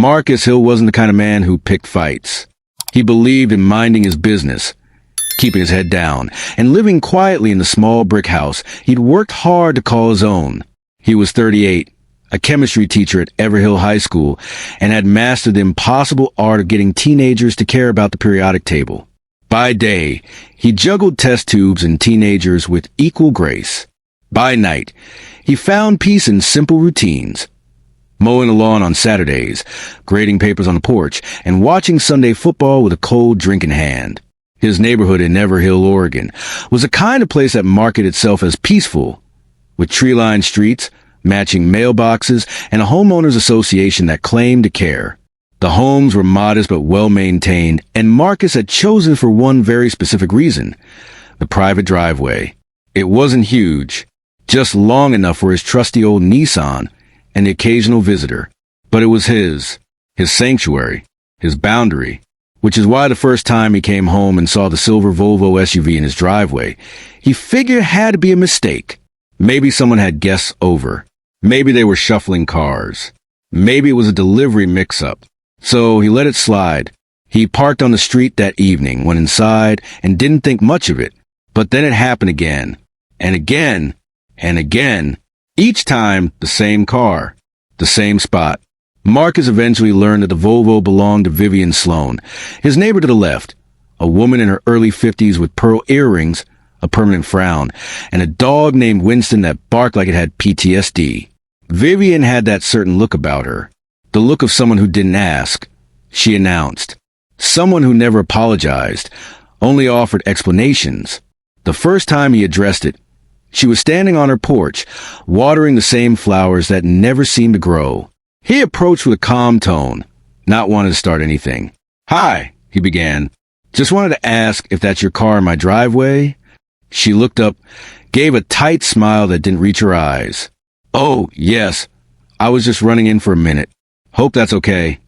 Marcus Hill wasn't the kind of man who picked fights. He believed in minding his business, keeping his head down, and living quietly in the small brick house he'd worked hard to call his own. He was 38, a chemistry teacher at Everhill High School, and had mastered the impossible art of getting teenagers to care about the periodic table. By day, he juggled test tubes and teenagers with equal grace. By night, he found peace in simple routines. Mowing the lawn on Saturdays, grading papers on the porch, and watching Sunday football with a cold drink in hand. His neighborhood in Everhill, Oregon, was a kind of place that marketed itself as peaceful, with tree-lined streets, matching mailboxes, and a homeowners association that claimed to care. The homes were modest but well-maintained, and Marcus had chosen for one very specific reason: the private driveway. It wasn't huge, just long enough for his trusty old Nissan and the occasional visitor. But it was his sanctuary, his boundary, which is why the first time he came home and saw the silver Volvo SUV in his driveway, he figured it had to be a mistake. Maybe someone had guests over. Maybe they were shuffling cars. Maybe it was a delivery mix-up. So he let it slide. He parked on the street that evening, went inside, and didn't think much of it. But then it happened again, and again, and again. Each time, the same car, the same spot. Marcus eventually learned that the Volvo belonged to Vivian Sloan, his neighbor to the left, a woman in her early 50s with pearl earrings, a permanent frown, and a dog named Winston that barked like it had PTSD. Vivian had that certain look about her, the look of someone who didn't ask. She announced. Someone who never apologized, only offered explanations. The first time he addressed it, she was standing on her porch, watering the same flowers that never seemed to grow. He approached with a calm tone, not wanting to start anything. "Hi," he began. "Just wanted to ask if that's your car in my driveway?" She looked up, gave a tight smile that didn't reach her eyes. "Oh, yes. I was just running in for a minute. Hope that's okay."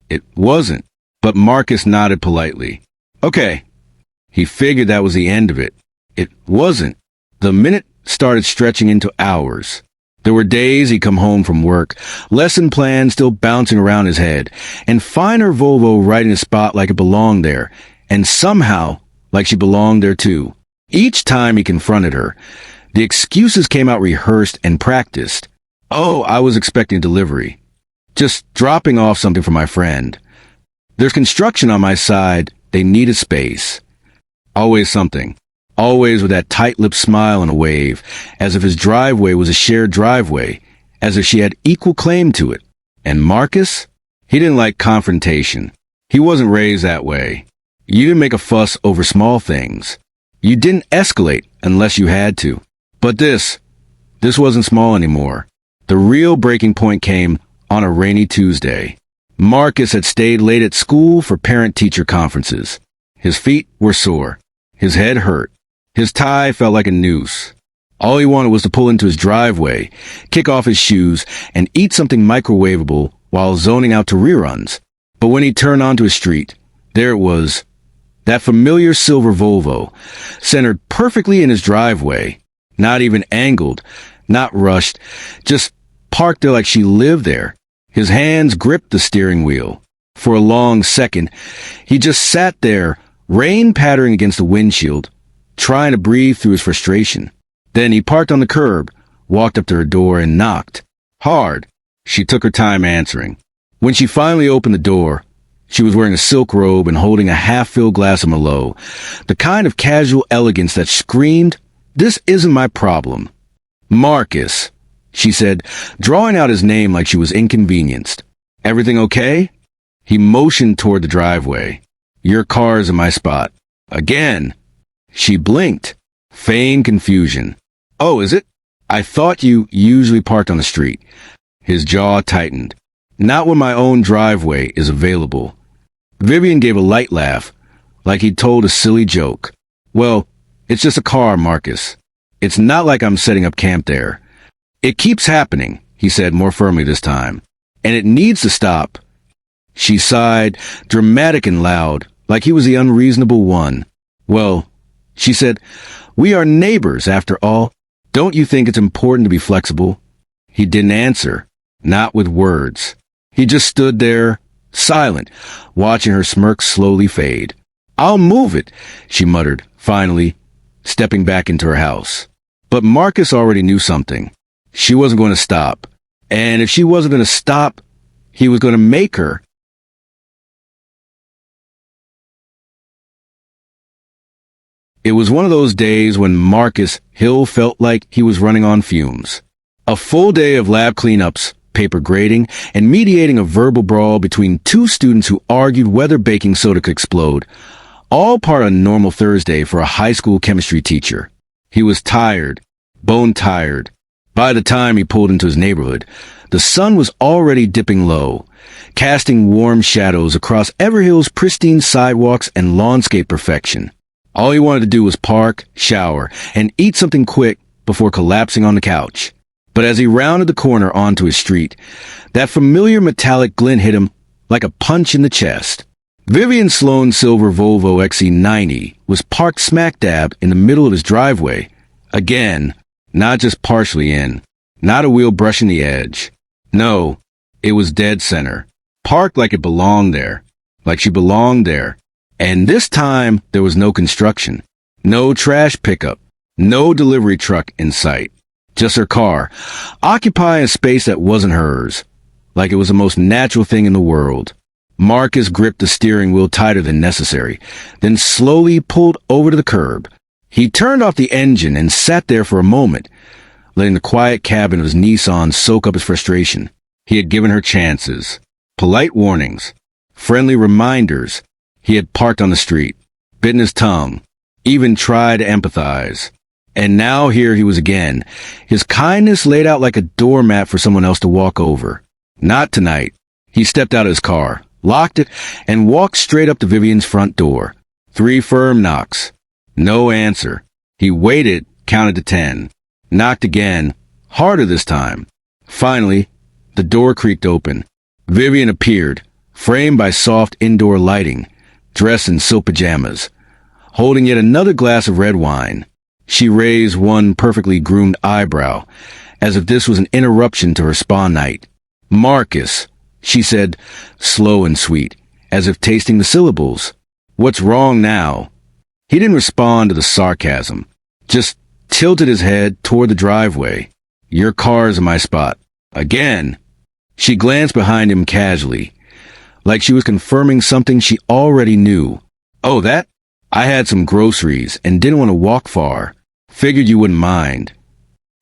It wasn't, but Marcus nodded politely. "Okay." He figured that was the end of it. It wasn't. The minute started stretching into hours. There were days he'd come home from work, lesson plans still bouncing around his head, and find her Volvo right in a spot like it belonged there, and somehow like she belonged there too. Each time he confronted her, the excuses came out rehearsed and practiced. "Oh, I was expecting delivery. Just dropping off something for my friend. There's construction on my side. They needed space." Always something. Always with that tight-lipped smile and a wave, as if his driveway was a shared driveway, as if she had equal claim to it. And Marcus? He didn't like confrontation. He wasn't raised that way. You didn't make a fuss over small things. You didn't escalate unless you had to. But this wasn't small anymore. The real breaking point came on a rainy Tuesday. Marcus had stayed late at school for parent-teacher conferences. His feet were sore. His head hurt. His tie felt like a noose. All he wanted was to pull into his driveway, kick off his shoes, and eat something microwavable while zoning out to reruns. But when he turned onto his street, there it was, that familiar silver Volvo, centered perfectly in his driveway, not even angled, not rushed, just parked there like she lived there. His hands gripped the steering wheel. For a long second, he just sat there, rain pattering against the windshield, trying to breathe through his frustration. Then he parked on the curb, walked up to her door, and knocked. Hard. She took her time answering. When she finally opened the door, she was wearing a silk robe and holding a half-filled glass of Merlot, the kind of casual elegance that screamed, "This isn't my problem." "Marcus," she said, drawing out his name like she was inconvenienced. "Everything okay?" He motioned toward the driveway. "Your car's in my spot." Again. She blinked. Feigned confusion. "Oh, is it? I thought you usually parked on the street." His jaw tightened. "Not when my own driveway is available." Vivian gave a light laugh, like he'd told a silly joke. "Well, it's just a car, Marcus. It's not like I'm setting up camp there." "It keeps happening," he said more firmly this time. "And it needs to stop." She sighed, dramatic and loud, like he was the unreasonable one. "Well," she said, "we are neighbors, after all. Don't you think it's important to be flexible?" He didn't answer, not with words. He just stood there, silent, watching her smirk slowly fade. "I'll move it," she muttered, finally, stepping back into her house. But Marcus already knew something. She wasn't going to stop. And if she wasn't going to stop, he was going to make her. It was one of those days when Marcus Hill felt like he was running on fumes. A full day of lab cleanups, paper grading, and mediating a verbal brawl between two students who argued whether baking soda could explode. All part of a normal Thursday for a high school chemistry teacher. He was tired, bone tired. By the time he pulled into his neighborhood, the sun was already dipping low, casting warm shadows across Everhill's pristine sidewalks and lawnscape perfection. All he wanted to do was park, shower, and eat something quick before collapsing on the couch. But as he rounded the corner onto his street, that familiar metallic glint hit him like a punch in the chest. Vivian Sloan's silver Volvo XC90 was parked smack dab in the middle of his driveway. Again, not just partially in, not a wheel brushing the edge. No, it was dead center, parked like it belonged there, like she belonged there. And this time, there was no construction, no trash pickup, no delivery truck in sight. Just her car, occupying a space that wasn't hers, like it was the most natural thing in the world. Marcus gripped the steering wheel tighter than necessary, then slowly pulled over to the curb. He turned off the engine and sat there for a moment, letting the quiet cabin of his Nissan soak up his frustration. He had given her chances, polite warnings, friendly reminders. He had parked on the street, bitten his tongue, even tried to empathize. And now here he was again, his kindness laid out like a doormat for someone else to walk over. Not tonight. He stepped out of his car, locked it, and walked straight up to Vivian's front door. 3 firm knocks. No answer. He waited, counted to 10. Knocked again, harder this time. Finally, the door creaked open. Vivian appeared, framed by soft indoor lighting, dressed in silk pajamas, holding yet another glass of red wine. She raised one perfectly groomed eyebrow, as if this was an interruption to her spa night. "Marcus," she said, slow and sweet, as if tasting the syllables. "What's wrong now?" He didn't respond to the sarcasm, just tilted his head toward the driveway. "Your car's in my spot. Again." She glanced behind him casually, like she was confirming something she already knew. "Oh, that? I had some groceries and didn't want to walk far. Figured you wouldn't mind."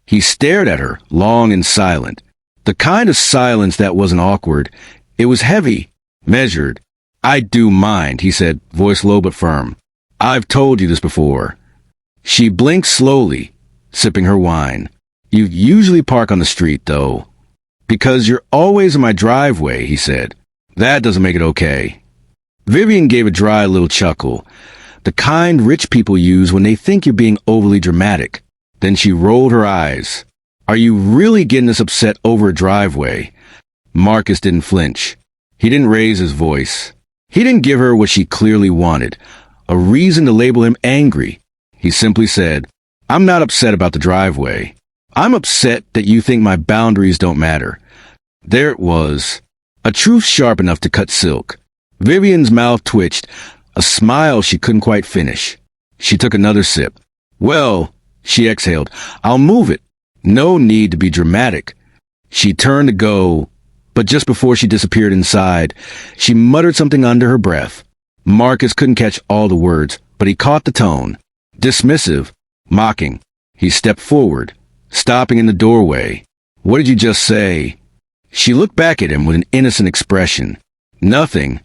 He stared at her, long and silent. The kind of silence that wasn't awkward. It was heavy, measured. "I do mind," he said, voice low but firm. "I've told you this before." She blinked slowly, sipping her wine. "You usually park on the street, though." "Because you're always in my driveway," he said. "That doesn't make it okay." Vivian gave a dry little chuckle, the kind rich people use when they think you're being overly dramatic. Then she rolled her eyes. "Are you really getting this upset over a driveway?" Marcus didn't flinch. He didn't raise his voice. He didn't give her what she clearly wanted, a reason to label him angry. He simply said, "I'm not upset about the driveway. I'm upset that you think my boundaries don't matter." There it was, a truth sharp enough to cut silk. Vivian's mouth twitched, a smile she couldn't quite finish. She took another sip. "Well," she exhaled, "I'll move it. No need to be dramatic." She turned to go, but just before she disappeared inside, she muttered something under her breath. Marcus couldn't catch all the words, but he caught the tone. Dismissive, mocking. He stepped forward, stopping in the doorway. "What did you just say?" She looked back at him with an innocent expression. "Nothing."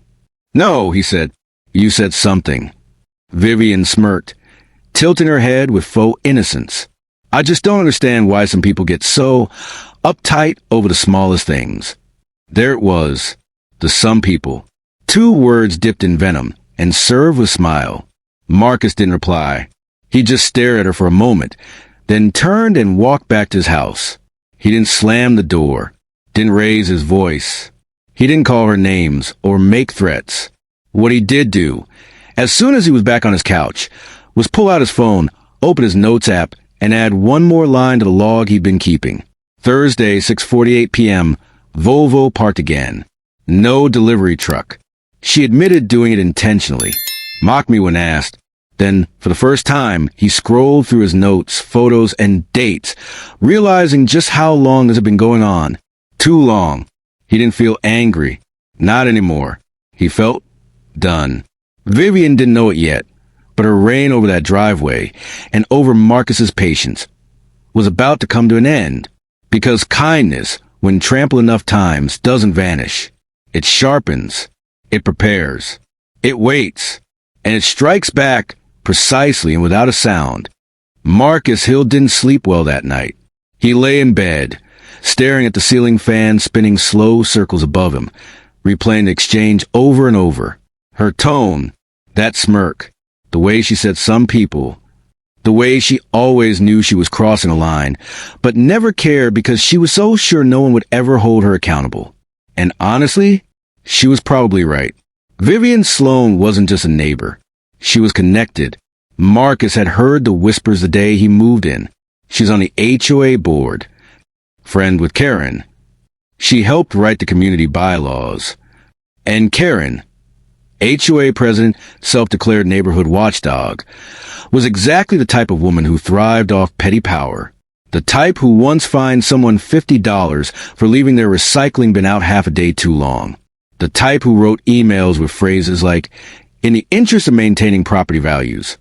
"No," he said. "You said something." Vivian smirked, tilting her head with faux innocence. "I just don't understand why some people get so uptight over the smallest things." There it was, the some people. 2 words dipped in venom and served with smile. Marcus didn't reply. He just stared at her for a moment, then turned and walked back to his house. He didn't slam the door, didn't raise his voice. He didn't call her names or make threats. What he did do, as soon as he was back on his couch, was pull out his phone, open his notes app, and add one more line to the log he'd been keeping. Thursday, 6:48 p.m., Volvo parked again. No delivery truck. She admitted doing it intentionally. Mocked me when asked. Then, for the first time, he scrolled through his notes, photos, and dates, realizing just how long this had been going on. Too long. He didn't feel angry. Not anymore. He felt done. Vivian didn't know it yet, but her reign over that driveway, and over Marcus's patience, was about to come to an end. Because kindness, when trampled enough times, doesn't vanish. It sharpens. It prepares. It waits. And it strikes back precisely and without a sound. Marcus Hill didn't sleep well that night. He lay in bed, staring at the ceiling fan spinning slow circles above him, replaying the exchange over and over. Her tone, that smirk, the way she said some people, the way she always knew she was crossing a line, but never cared because she was so sure no one would ever hold her accountable. And honestly, she was probably right. Vivian Sloan wasn't just a neighbor. She was connected. Marcus had heard the whispers the day he moved in. She's on the HOA board. Friend with Karen. She helped write the community bylaws. And Karen, HOA president, self-declared neighborhood watchdog, was exactly the type of woman who thrived off petty power. The type who once fined someone $50 for leaving their recycling bin out half a day too long. The type who wrote emails with phrases like, "In the interest of maintaining property values."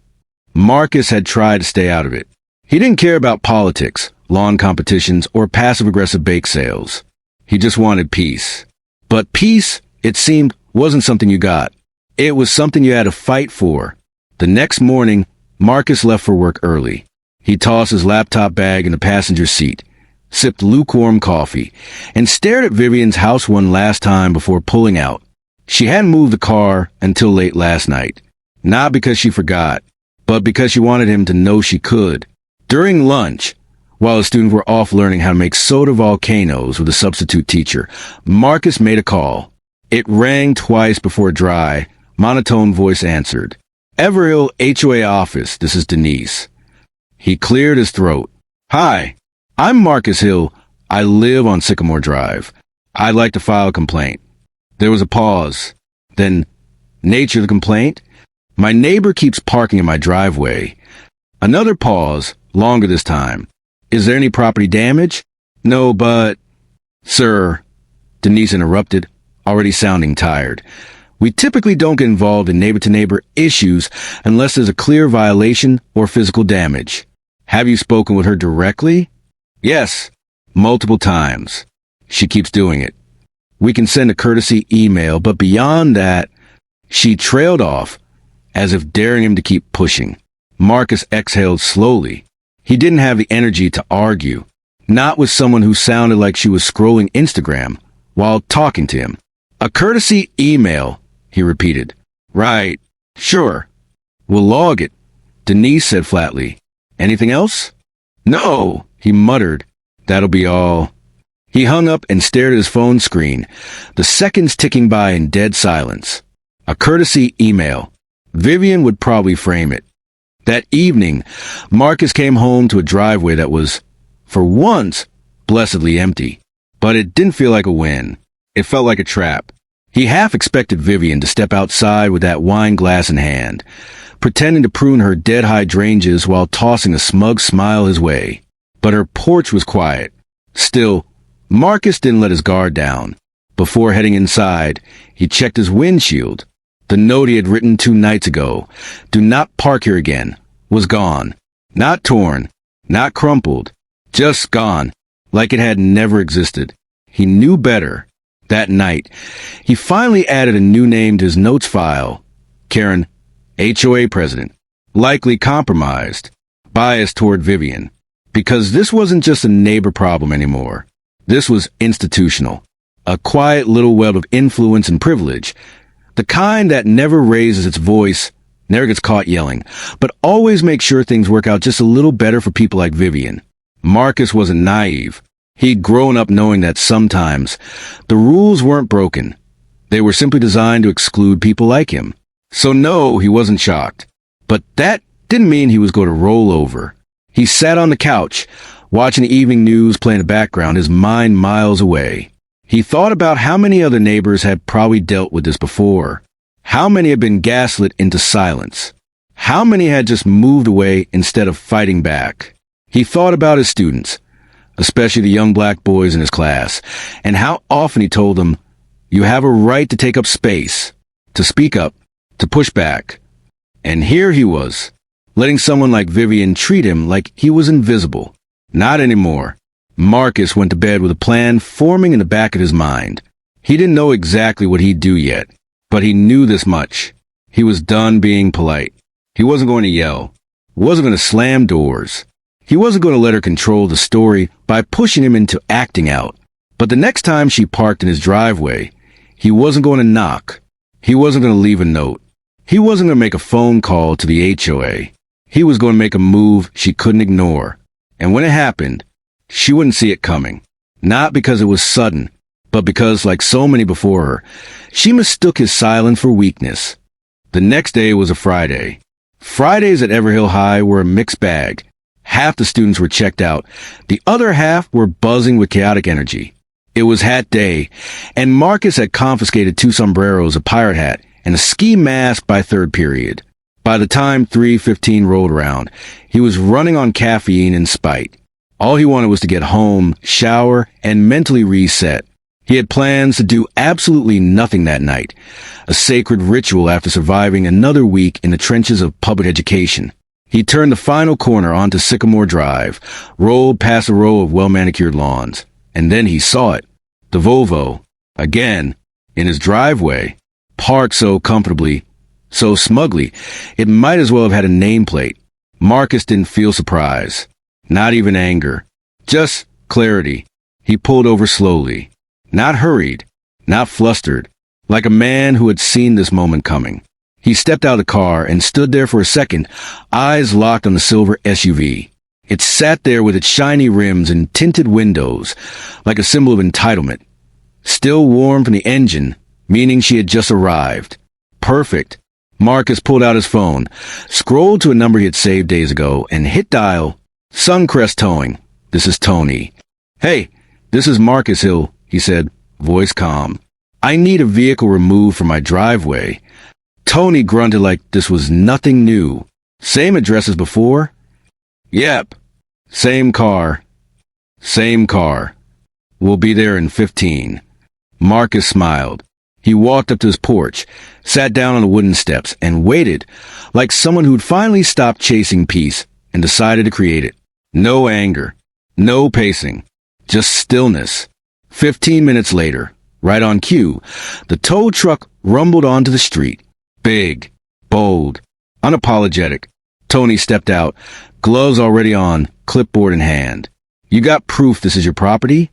Marcus had tried to stay out of it. He didn't care about politics, lawn competitions, or passive-aggressive bake sales. He just wanted peace. But peace, it seemed, wasn't something you got. It was something you had to fight for. The next morning, Marcus left for work early. He tossed his laptop bag in the passenger seat, sipped lukewarm coffee, and stared at Vivian's house one last time before pulling out. She hadn't moved the car until late last night. Not because she forgot, but because she wanted him to know she could. During lunch, while the students were off learning how to make soda volcanoes with a substitute teacher, Marcus made a call. It rang twice before a dry, monotone voice answered. "Everhill HOA office, this is Denise." He cleared his throat. "Hi, I'm Marcus Hill. I live on Sycamore Drive. I'd like to file a complaint." There was a pause. Then, nature of the complaint? "My neighbor keeps parking in my driveway." Another pause, longer this time. "Is there any property damage?" "No, but—" "Sir," Denise interrupted, already sounding tired. "We typically don't get involved in neighbor-to-neighbor issues unless there's a clear violation or physical damage." "Have you spoken with her directly?" "Yes, multiple times. She keeps doing it. We can send a courtesy email, but beyond that..." She trailed off, as if daring him to keep pushing. Marcus exhaled slowly. He didn't have the energy to argue, not with someone who sounded like she was scrolling Instagram while talking to him. "A courtesy email," he repeated. "Right. Sure. We'll log it," Denise said flatly. "Anything else?" "No," he muttered. "That'll be all." He hung up and stared at his phone screen, the seconds ticking by in dead silence. A courtesy email. Vivian would probably frame it. That evening, Marcus came home to a driveway that was, for once, blessedly empty. But it didn't feel like a win. It felt like a trap. He half expected Vivian to step outside with that wine glass in hand, pretending to prune her dead hydrangeas while tossing a smug smile his way. But her porch was quiet. Still, Marcus didn't let his guard down. Before heading inside, he checked his windshield. The note he had written 2 nights ago, "Do not park here again," was gone. Not torn, not crumpled, just gone, like it had never existed. He knew better. That night, he finally added a new name to his notes file. Karen, HOA president. Likely compromised, biased toward Vivian. Because this wasn't just a neighbor problem anymore. This was institutional. A quiet little web of influence and privilege. The kind that never raises its voice, never gets caught yelling, but always makes sure things work out just a little better for people like Vivian. Marcus wasn't naive. He'd grown up knowing that sometimes the rules weren't broken. They were simply designed to exclude people like him. So no, he wasn't shocked. But that didn't mean he was going to roll over. He sat on the couch, watching the evening news play in the background, his mind miles away. He thought about how many other neighbors had probably dealt with this before. How many had been gaslit into silence? How many had just moved away instead of fighting back? He thought about his students, especially the young black boys in his class, and how often he told them, "You have a right to take up space, to speak up, to push back." And here he was, letting someone like Vivian treat him like he was invisible. Not anymore. Marcus went to bed with a plan forming in the back of his mind. He didn't know exactly what he'd do yet, but he knew this much. He was done being polite. He wasn't going to yell. Wasn't going to slam doors. He wasn't going to let her control the story by pushing him into acting out. But the next time she parked in his driveway, he wasn't going to knock. He wasn't going to leave a note. He wasn't going to make a phone call to the HOA. He was going to make a move she couldn't ignore. And when it happened, she wouldn't see it coming. Not because it was sudden, but because, like so many before her, she mistook his silence for weakness. The next day was a Friday. Fridays at Everhill High were a mixed bag. Half the students were checked out. The other half were buzzing with chaotic energy. It was hat day, and Marcus had confiscated 2 sombreros, a pirate hat, and a ski mask by third period. By the time 3:15 rolled around, he was running on caffeine in spite. All he wanted was to get home, shower, and mentally reset. He had plans to do absolutely nothing that night, a sacred ritual after surviving another week in the trenches of public education. He turned the final corner onto Sycamore Drive, rolled past a row of well-manicured lawns, and then he saw it. The Volvo, again, in his driveway, parked so comfortably, so smugly, it might as well have had a nameplate. Marcus didn't feel surprise, not even anger, just clarity. He pulled over slowly, not hurried, not flustered, like a man who had seen this moment coming. He stepped out of the car and stood there for a second, eyes locked on the silver SUV. It sat there with its shiny rims and tinted windows, like a symbol of entitlement. Still warm from the engine, meaning she had just arrived. Perfect. Marcus pulled out his phone, scrolled to a number he had saved days ago, and hit dial. Suncrest Towing. This is Tony. "Hey, this is Marcus Hill," he said, voice calm. "I need a vehicle removed from my driveway." Tony grunted like this was nothing new. "Same address as before?" "Yep. Same car. Same car. We'll be there in 15. Marcus smiled. He walked up to his porch, sat down on the wooden steps, and waited, like someone who'd finally stopped chasing peace and decided to create it. No anger. No pacing. Just stillness. 15 minutes later, right on cue, the tow truck rumbled onto the street. Big, bold, unapologetic. Tony stepped out, gloves already on, clipboard in hand. "You got proof this is your property?"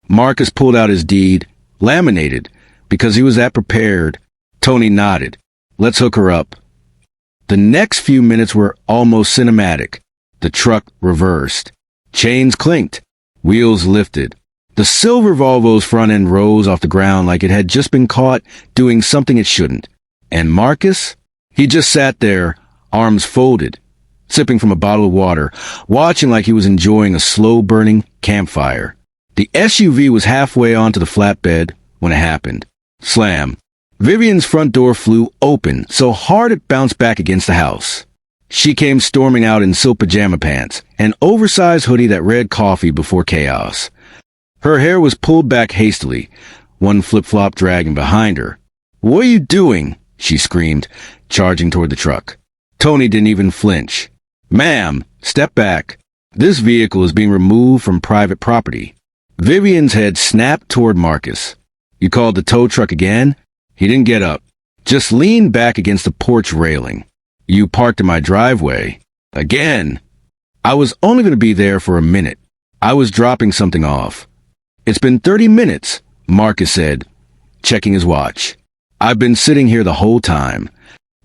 Marcus pulled out his deed, laminated, because he was that prepared. Tony nodded. "Let's hook her up." The next few minutes were almost cinematic. The truck reversed. Chains clinked. Wheels lifted. The silver Volvo's front end rose off the ground like it had just been caught doing something it shouldn't. And Marcus? He just sat there, arms folded, sipping from a bottle of water, watching like he was enjoying a slow-burning campfire. The SUV was halfway onto the flatbed when it happened. Slam. Vivian's front door flew open so hard it bounced back against the house. She came storming out in silk pajama pants, an oversized hoodie that read coffee before chaos. Her hair was pulled back hastily, one flip-flop dragging behind her. "What are you doing?" she screamed, charging toward the truck. Tony didn't even flinch. "Ma'am, step back. This vehicle is being removed from private property." Vivian's head snapped toward Marcus. "You called the tow truck again?" He didn't get up, just leaned back against the porch railing. "You parked in my driveway. Again." "I was only going to be there for a minute. I was dropping something off." "It's been 30 minutes, Marcus said, checking his watch. "I've been sitting here the whole time."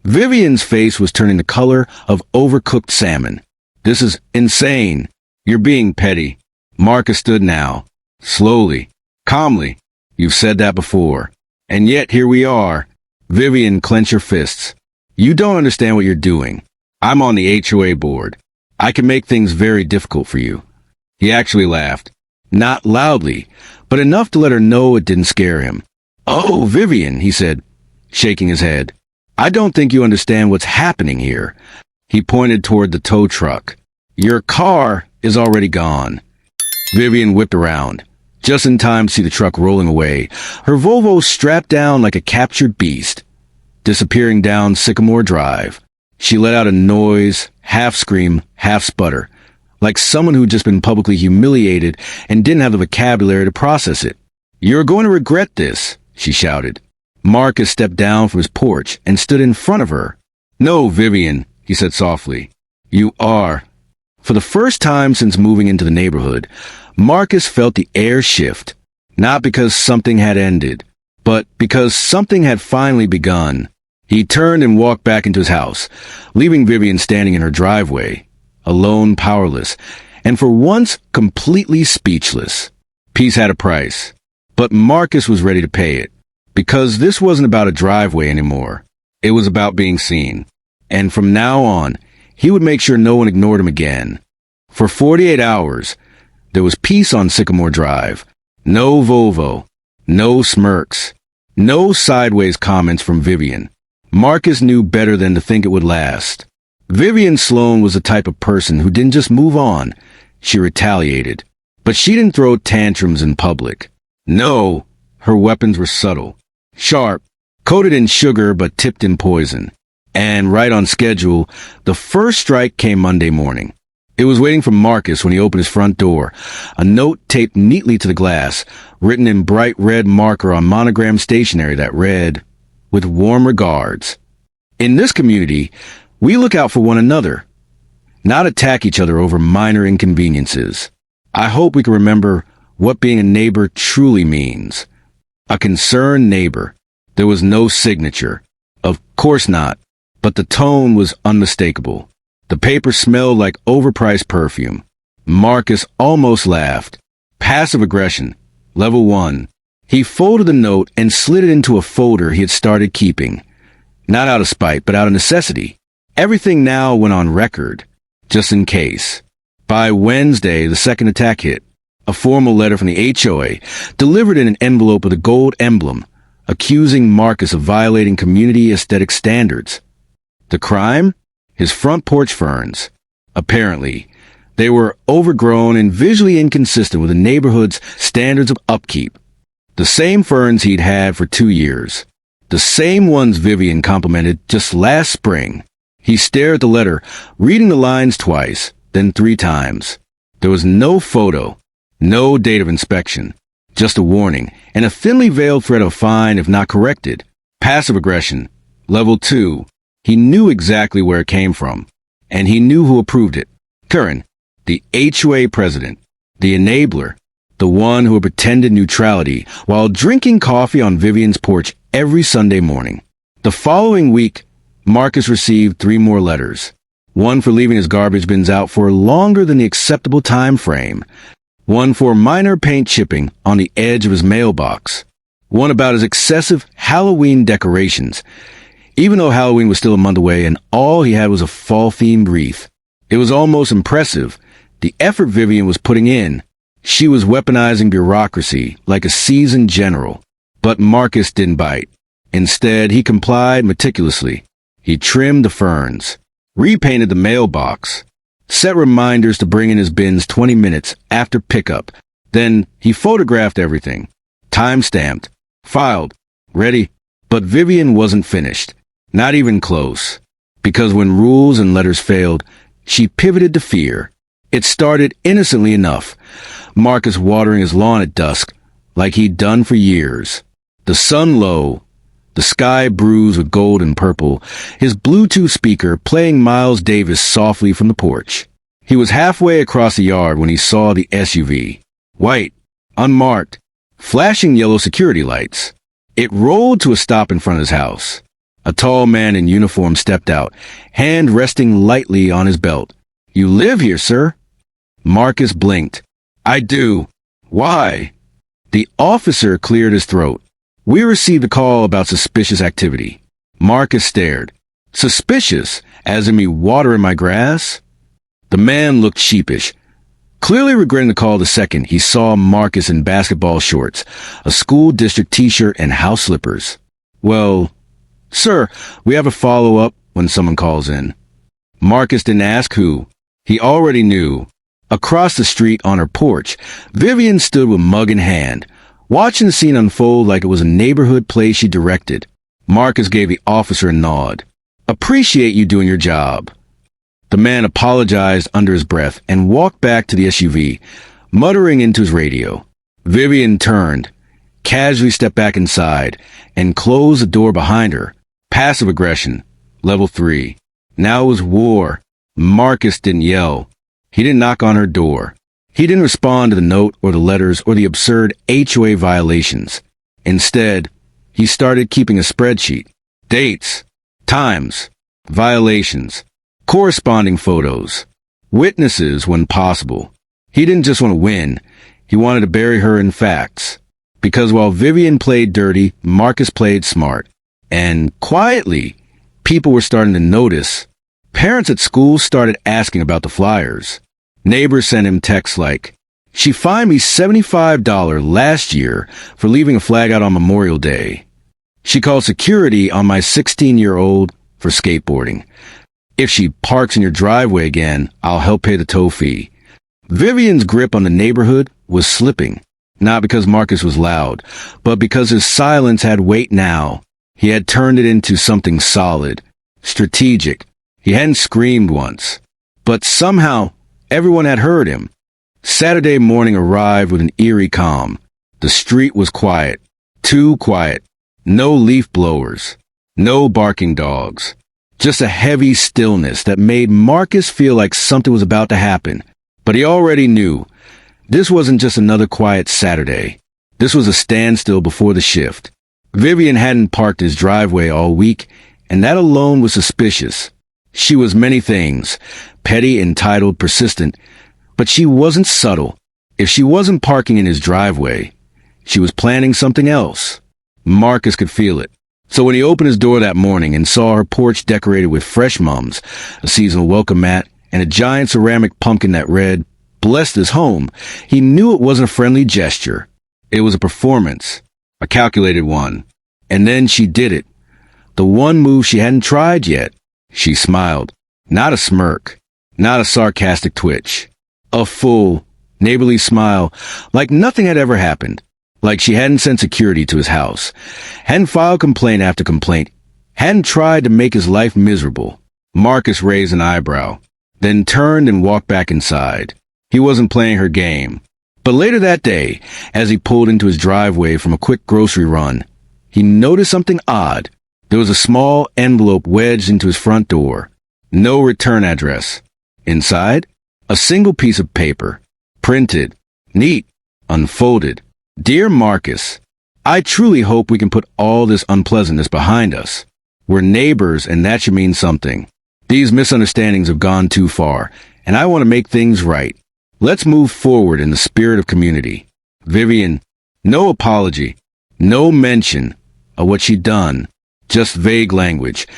Vivian's face was turning the color of overcooked salmon. "This is insane. You're being petty." Marcus stood now, slowly, calmly. "You've said that before. And yet here we are." Vivian clenched her fists. "You don't understand what you're doing. I'm on the HOA board. I can make things very difficult for you." He actually laughed. Not loudly, but enough to let her know it didn't scare him. "Oh, Vivian," he said, shaking his head. "I don't think you understand what's happening here." He pointed toward the tow truck. "Your car is already gone." Vivian whipped around, just in time to see the truck rolling away, her Volvo strapped down like a captured beast, disappearing down Sycamore Drive. She let out a noise, half scream, half sputter, like someone who'd just been publicly humiliated and didn't have the vocabulary to process it. "You're going to regret this," she shouted. Marcus stepped down from his porch and stood in front of her. "No, Vivian," he said softly. "You are." For the first time since moving into the neighborhood, Marcus felt the air shift, not because something had ended, but because something had finally begun. He turned and walked back into his house, leaving Vivian standing in her driveway, alone, powerless, and for once completely speechless. Peace had a price, but Marcus was ready to pay it, because this wasn't about a driveway anymore. It was about being seen. And from now on, he would make sure no one ignored him again. For 48 hours, there was peace on Sycamore Drive. No Volvo, no smirks, no sideways comments from Vivian. Marcus knew better than to think it would last. Vivian Sloan was the type of person who didn't just move on, she retaliated. But she didn't throw tantrums in public. No, her weapons were subtle, sharp, coated in sugar but tipped in poison. And right on schedule, the first strike came Monday morning. It was waiting for Marcus when he opened his front door, a note taped neatly to the glass, written in bright red marker on monogram stationery that read, "With warm regards." In this community, we look out for one another, not attack each other over minor inconveniences. I hope we can remember what being a neighbor truly means. A concerned neighbor. There was no signature. Of course not. But the tone was unmistakable. The paper smelled like overpriced perfume. Marcus almost laughed. Passive aggression. Level 1. He folded the note and slid it into a folder he had started keeping. Not out of spite, but out of necessity. Everything now went on record, just in case. By Wednesday, the second attack hit. A formal letter from the HOA, delivered in an envelope with a gold emblem, accusing Marcus of violating community aesthetic standards. The crime? His front porch ferns. Apparently, they were overgrown and visually inconsistent with the neighborhood's standards of upkeep. The same ferns he'd had for 2 years. The same ones Vivian complimented just last spring. He stared at the letter, reading the lines twice, then 3 times. There was no photo, no date of inspection, just a warning, and a thinly veiled threat of fine if not corrected. Passive aggression. Level 2. He knew exactly where it came from, and he knew who approved it. Karen, the HOA president, the enabler, the one who had pretended neutrality while drinking coffee on Vivian's porch every Sunday morning. The following week, Marcus received 3 more letters. One for leaving his garbage bins out for longer than the acceptable time frame. One for minor paint chipping on the edge of his mailbox. One about his excessive Halloween decorations, even though Halloween was still a month away and all he had was a fall-themed wreath. It was almost impressive, the effort Vivian was putting in. She was weaponizing bureaucracy like a seasoned general. But Marcus didn't bite. Instead, he complied meticulously. He trimmed the ferns, repainted the mailbox, set reminders to bring in his bins 20 minutes after pickup. Then he photographed everything, time-stamped, filed, ready. But Vivian wasn't finished, not even close, because when rules and letters failed, she pivoted to fear. It started innocently enough, Marcus watering his lawn at dusk, like he'd done for years. The sun low, the sky bruised with gold and purple, his Bluetooth speaker playing Miles Davis softly from the porch. He was halfway across the yard when he saw the SUV. White, unmarked, flashing yellow security lights. It rolled to a stop in front of his house. A tall man in uniform stepped out, hand resting lightly on his belt. "You live here, sir?" Marcus blinked. "I do." "Why?" The officer cleared his throat. "We received a call about suspicious activity." Marcus stared. "Suspicious? As in me watering my grass?" The man looked sheepish. Clearly regretting the call the second he saw Marcus in basketball shorts, a school district t-shirt, and house slippers. "Well, sir, we have a follow-up," when someone calls in. Marcus didn't ask who. He already knew. Across the street on her porch, Vivian stood with mug in hand, watching the scene unfold like it was a neighborhood play she directed. Marcus gave the officer a nod. "Appreciate you doing your job." The man apologized under his breath and walked back to the SUV, muttering into his radio. Vivian turned, casually stepped back inside, and closed the door behind her. Passive aggression, level 3. Now it was war. Marcus didn't yell. He didn't knock on her door. He didn't respond to the note or the letters or the absurd HOA violations. Instead, he started keeping a spreadsheet. Dates, times, violations, corresponding photos, witnesses when possible. He didn't just want to win. He wanted to bury her in facts. Because while Vivian played dirty, Marcus played smart. And quietly, people were starting to notice. Parents at school started asking about the flyers. Neighbors sent him texts like, "She fined me $75 last year for leaving a flag out on Memorial Day. She called security on my 16-year-old for skateboarding. If she parks in your driveway again, I'll help pay the tow fee." Vivian's grip on the neighborhood was slipping, not because Marcus was loud, but because his silence had weight now. He had turned it into something solid, strategic. He hadn't screamed once, but somehow everyone had heard him. Saturday morning arrived with an eerie calm. The street was quiet, too quiet. No leaf blowers, no barking dogs. Just a heavy stillness that made Marcus feel like something was about to happen. But he already knew. This wasn't just another quiet Saturday. This was a standstill before the shift. Vivian hadn't parked his driveway all week, and that alone was suspicious. She was many things, petty, entitled, persistent, but she wasn't subtle. If she wasn't parking in his driveway, she was planning something else. Marcus could feel it. So when he opened his door that morning and saw her porch decorated with fresh mums, a seasonal welcome mat, and a giant ceramic pumpkin that read, "Blessed is home," he knew it wasn't a friendly gesture. It was a performance, a calculated one. And then she did it. The one move she hadn't tried yet. She smiled. Not a smirk. Not a sarcastic twitch. A full, neighborly smile, like nothing had ever happened. Like she hadn't sent security to his house, hadn't filed complaint after complaint, hadn't tried to make his life miserable. Marcus raised an eyebrow, then turned and walked back inside. He wasn't playing her game. But later that day, as he pulled into his driveway from a quick grocery run, he noticed something odd. There was a small envelope wedged into his front door. No return address. Inside, a single piece of paper. Printed. Neat. Unfolded. "Dear Marcus, I truly hope we can put all this unpleasantness behind us. We're neighbors, and that should mean something. These misunderstandings have gone too far, and I want to make things right. Let's move forward in the spirit of community." Vivian, no apology, no mention of what she'd done, just vague language,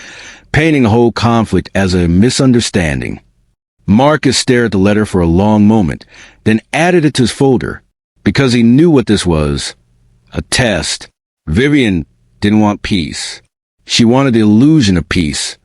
painting the whole conflict as a misunderstanding. Marcus stared at the letter for a long moment, then added it to his folder. Because he knew what this was. A test. Vivian didn't want peace. She wanted the illusion of peace.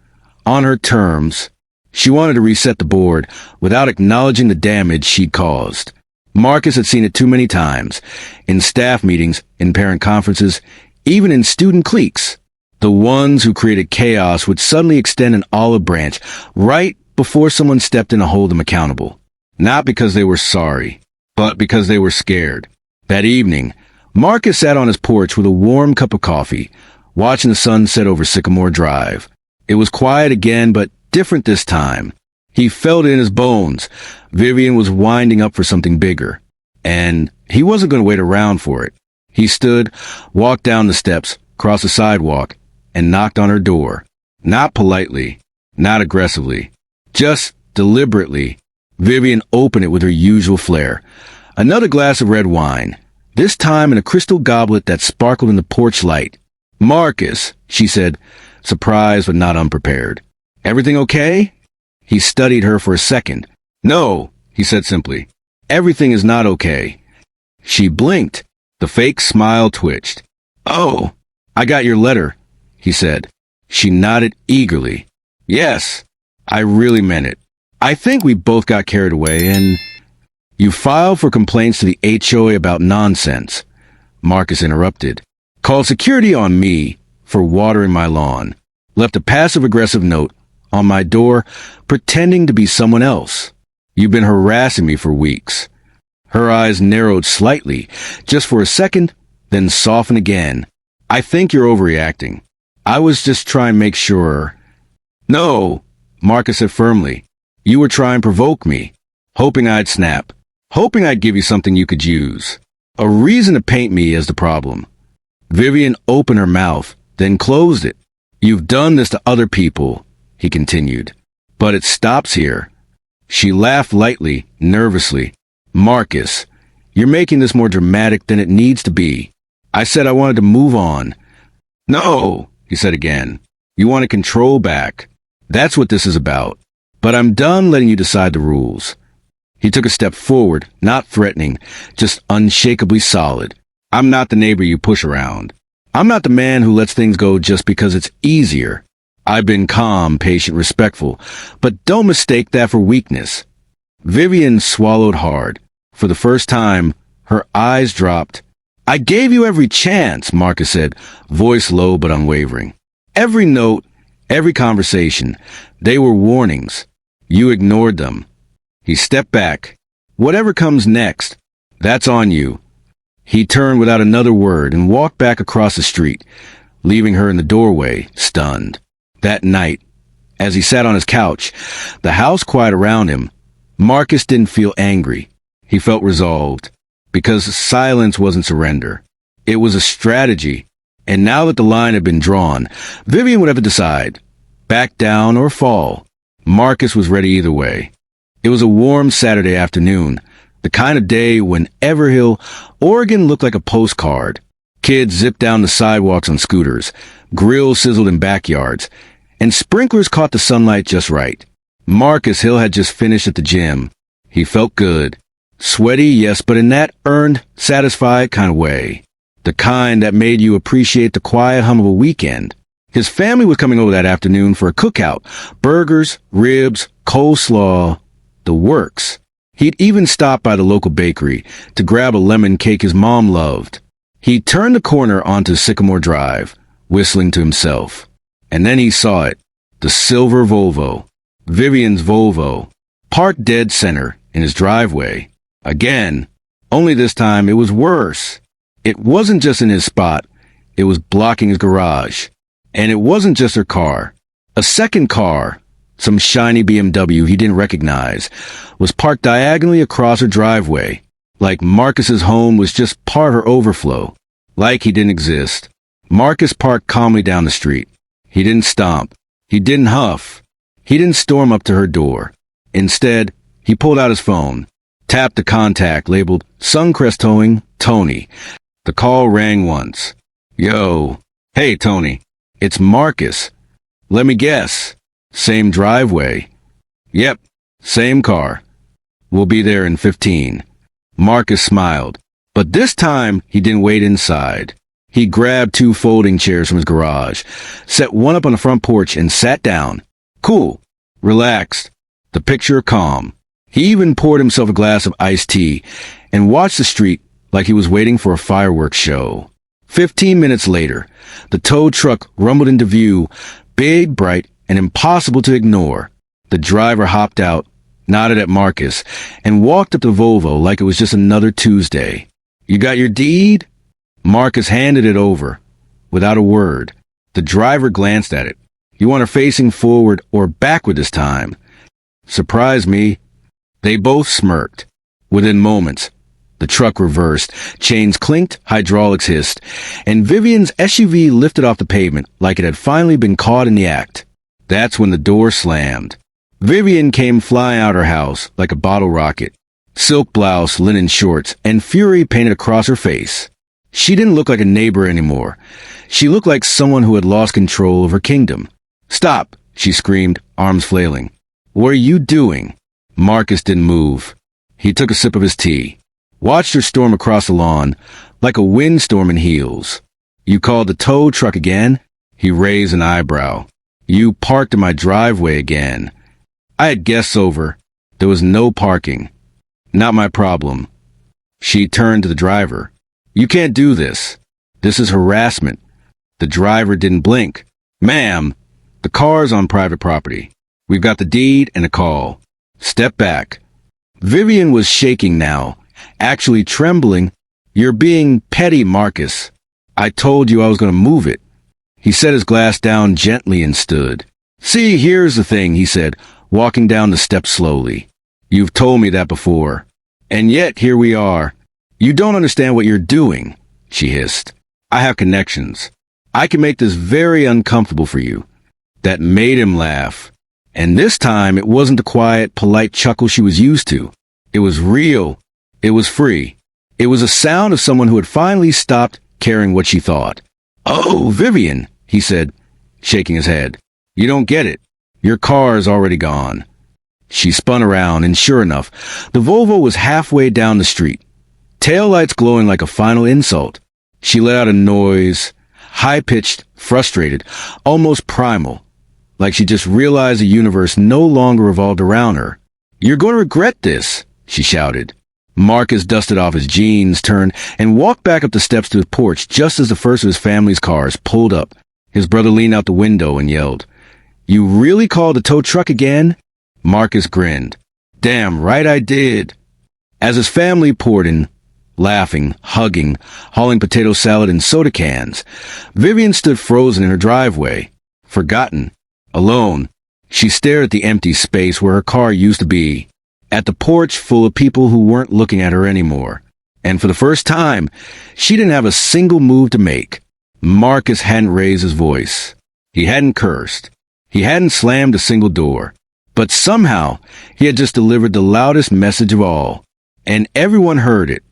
On her terms. She wanted to reset the board without acknowledging the damage she'd caused. Marcus had seen it too many times. In staff meetings, in parent conferences, even in student cliques. The ones who created chaos would suddenly extend an olive branch right before someone stepped in to hold them accountable. Not because they were sorry, but because they were scared. That evening, Marcus sat on his porch with a warm cup of coffee, watching the sun set over Sycamore Drive. It was quiet again, but different this time. He felt it in his bones. Vivian was winding up for something bigger. And he wasn't going to wait around for it. He stood, walked down the steps, crossed the sidewalk, and knocked on her door. Not politely, not aggressively, just deliberately. Vivian opened it with her usual flair. Another glass of red wine, this time in a crystal goblet that sparkled in the porch light. "Marcus," she said, surprised but not unprepared. "Everything okay?" He studied her for a second. "No," he said simply. Everything is not okay. She blinked. The fake smile twitched. Oh, I got your letter, he said. She nodded eagerly. Yes, I really meant it. I think we both got carried away and... You filed for complaints to the HOA about nonsense, Marcus interrupted. Called security on me for watering my lawn. Left a passive-aggressive note on my door pretending to be someone else. You've been harassing me for weeks. Her eyes narrowed slightly, just for a second, then softened again. I think you're overreacting. I was just trying to make sure. No, Marcus said firmly. You were trying to provoke me, hoping I'd snap, hoping I'd give you something you could use. A reason to paint me as the problem. Vivian opened her mouth, then closed it. You've done this to other people, he continued. But it stops here. She laughed lightly, nervously. Marcus, you're making this more dramatic than it needs to be. I said I wanted to move on. No, he said again. You want to control back. That's what this is about. But I'm done letting you decide the rules. He took a step forward, not threatening, just unshakably solid. I'm not the neighbor you push around. I'm not the man who lets things go just because it's easier. I've been calm, patient, respectful, but don't mistake that for weakness. Vivian swallowed hard. For the first time, her eyes dropped. I gave you every chance, Marcus said, voice low but unwavering. Every note, every conversation, they were warnings. You ignored them. He stepped back. Whatever comes next, that's on you. He turned without another word and walked back across the street, leaving her in the doorway, stunned. That night, as he sat on his couch, the house quiet around him, Marcus didn't feel angry. He felt resolved, because silence wasn't surrender. It was a strategy, and now that the line had been drawn, Vivian would have to decide, back down or fall. Marcus was ready either way. It was a warm Saturday afternoon, the kind of day when Everhill, Oregon looked like a postcard. Kids zipped down the sidewalks on scooters, grills sizzled in backyards, and sprinklers caught the sunlight just right. Marcus Hill had just finished at the gym. He felt good. Sweaty, yes, but in that earned, satisfied kind of way. The kind that made you appreciate the quiet hum of a weekend. His family was coming over that afternoon for a cookout. Burgers, ribs, coleslaw, the works. He'd even stopped by the local bakery to grab a lemon cake his mom loved. He turned the corner onto Sycamore Drive, whistling to himself. And then he saw it. The silver Volvo. Vivian's Volvo. Parked dead center in his driveway. Again. Only this time it was worse. It wasn't just in his spot. It was blocking his garage. And it wasn't just her car. A second car, some shiny BMW he didn't recognize, was parked diagonally across her driveway. Like Marcus's home was just part of her overflow. Like he didn't exist. Marcus parked calmly down the street. He didn't stomp. He didn't huff. He didn't storm up to her door. Instead, he pulled out his phone, tapped the contact labeled Suncrest Towing, Tony. The call rang once. Yo. Hey, Tony. It's Marcus. Let me guess. Same driveway. Yep. Same car. We'll be there in 15. Marcus smiled. But this time, he didn't wait inside. He grabbed 2 folding chairs from his garage, set one up on the front porch, and sat down. Cool. Relaxed. The picture of calm. He even poured himself a glass of iced tea and watched the street like he was waiting for a fireworks show. 15 minutes later, the tow truck rumbled into view, big, bright, and impossible to ignore. The driver hopped out, nodded at Marcus, and walked up to Volvo like it was just another Tuesday. You got your deed? Marcus handed it over, without a word. The driver glanced at it. You want her facing forward or backward this time? Surprised me. They both smirked. Within moments, the truck reversed, chains clinked, hydraulics hissed, and Vivian's SUV lifted off the pavement like it had finally been caught in the act. That's when the door slammed. Vivian came flying out her house like a bottle rocket. Silk blouse, linen shorts, and fury painted across her face. She didn't look like a neighbor anymore. She looked like someone who had lost control of her kingdom. Stop, she screamed, arms flailing. What are you doing? Marcus didn't move. He took a sip of his tea, watched her storm across the lawn like a windstorm in heels. You called the tow truck again? He raised an eyebrow. You parked in my driveway again. I had guests over. There was no parking. Not my problem. She turned to the driver. You can't do this. This is harassment. The driver didn't blink. Ma'am, the car's on private property. We've got the deed and a call. Step back. Vivian was shaking now, actually trembling. You're being petty, Marcus. I told you I was going to move it. He set his glass down gently and stood. See, here's the thing, he said, walking down the steps slowly. You've told me that before. And yet, here we are. You don't understand what you're doing, she hissed. I have connections. I can make this very uncomfortable for you. That made him laugh. And this time, it wasn't the quiet, polite chuckle she was used to. It was real. It was free. It was a sound of someone who had finally stopped caring what she thought. Oh, Vivian, he said, shaking his head. You don't get it. Your car's already gone. She spun around, and sure enough, the Volvo was halfway down the street, taillights glowing like a final insult. She let out a noise, high-pitched, frustrated, almost primal, like she just realized the universe no longer revolved around her. You're going to regret this, she shouted. Marcus dusted off his jeans, turned, and walked back up the steps to the porch just as the first of his family's cars pulled up. His brother leaned out the window and yelled, You really called the tow truck again? Marcus grinned. Damn right I did. As his family poured in, laughing, hugging, hauling potato salad and soda cans, Vivian stood frozen in her driveway, forgotten, alone. She stared at the empty space where her car used to be, at the porch full of people who weren't looking at her anymore. And for the first time, she didn't have a single move to make. Marcus hadn't raised his voice. He hadn't cursed. He hadn't slammed a single door. But somehow, he had just delivered the loudest message of all. And everyone heard it.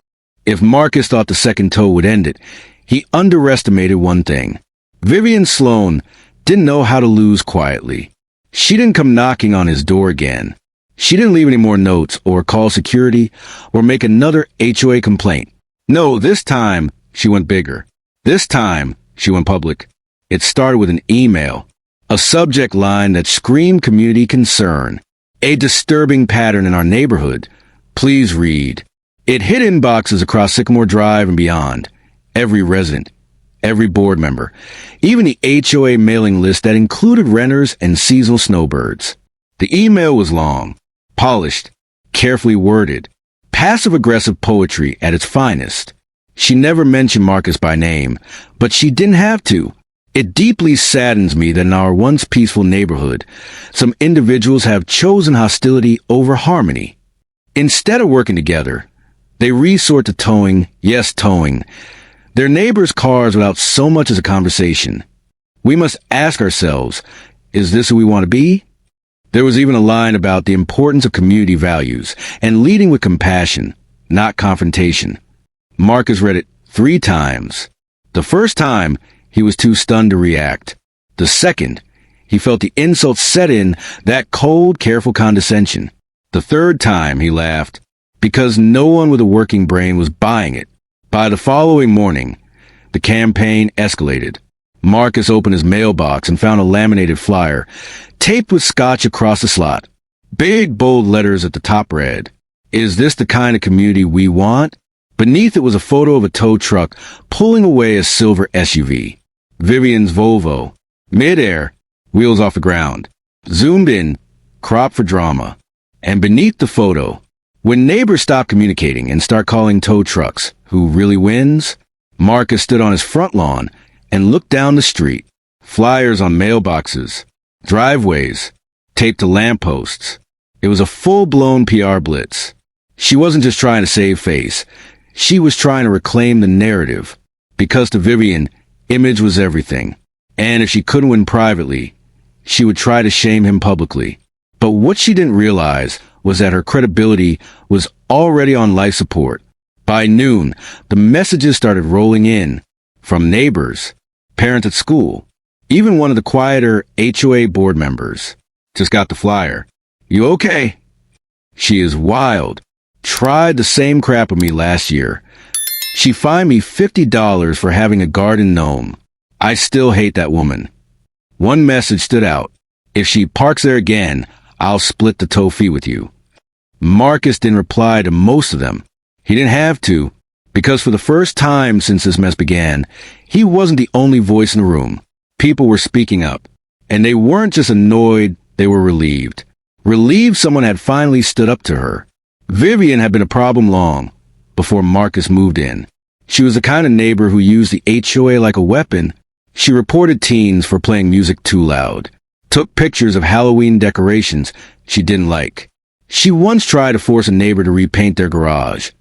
If Marcus thought the second tow would end it, he underestimated one thing. Vivian Sloan didn't know how to lose quietly. She didn't come knocking on his door again. She didn't leave any more notes or call security or make another HOA complaint. No, this time, she went bigger. This time, she went public. It started with an email, a subject line that screamed community concern, a disturbing pattern in our neighborhood. Please read. It hit inboxes across Sycamore Drive and beyond. Every resident, every board member, even the HOA mailing list that included renters and seasonal snowbirds. The email was long, polished, carefully worded, passive-aggressive poetry at its finest. She never mentioned Marcus by name, but she didn't have to. It deeply saddens me that in our once peaceful neighborhood, some individuals have chosen hostility over harmony. Instead of working together, they resort to towing, yes, towing, their neighbors' cars without so much as a conversation. We must ask ourselves, is this who we want to be? There was even a line about the importance of community values and leading with compassion, not confrontation. Marcus read it 3 times. The first time, he was too stunned to react. The second, he felt the insult set in, that cold, careful condescension. The third time, he laughed, because no one with a working brain was buying it. By the following morning, the campaign escalated. Marcus opened his mailbox and found a laminated flyer, taped with scotch across the slot. Big, bold letters at the top read, "Is this the kind of community we want?" Beneath it was a photo of a tow truck pulling away a silver SUV. Vivian's Volvo. Mid-air, wheels off the ground. Zoomed in, crop for drama. And beneath the photo, when neighbors stop communicating and start calling tow trucks, who really wins? Marcus stood on his front lawn and looked down the street. Flyers on mailboxes, driveways, taped to lampposts. It was a full-blown PR blitz. She wasn't just trying to save face. She was trying to reclaim the narrative. Because to Vivian, image was everything. And if she couldn't win privately, she would try to shame him publicly. But what she didn't realize was that her credibility was already on life support. By noon, the messages started rolling in from neighbors, parents at school, even one of the quieter HOA board members. Just got the flyer. You okay? She is wild. Tried the same crap with me last year. She fined me $50 for having a garden gnome. I still hate that woman. One message stood out. If she parks there again, I'll split the tow fee with you. Marcus didn't reply to most of them. He didn't have to, because for the first time since this mess began, he wasn't the only voice in the room. People were speaking up, and they weren't just annoyed, they were relieved. Relieved someone had finally stood up to her. Vivian had been a problem long, before Marcus moved in. She was the kind of neighbor who used the HOA like a weapon. She reported teens for playing music too loud, took pictures of Halloween decorations she didn't like. She once tried to force a neighbor to repaint their garage,